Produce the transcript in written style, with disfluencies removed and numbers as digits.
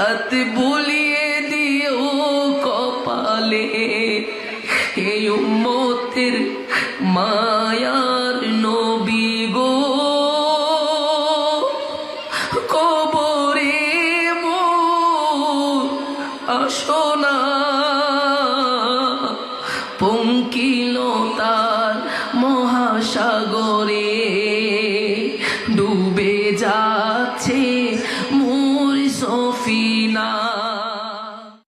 হাত বুলিয়ে দিও কপালে, এই উম্মতের মায়ার নবী গো। কবরে মোর আসনা, পঙ্কিলতার মহাসাগরে ডুবে যাচ্ছে মোর সফিনা।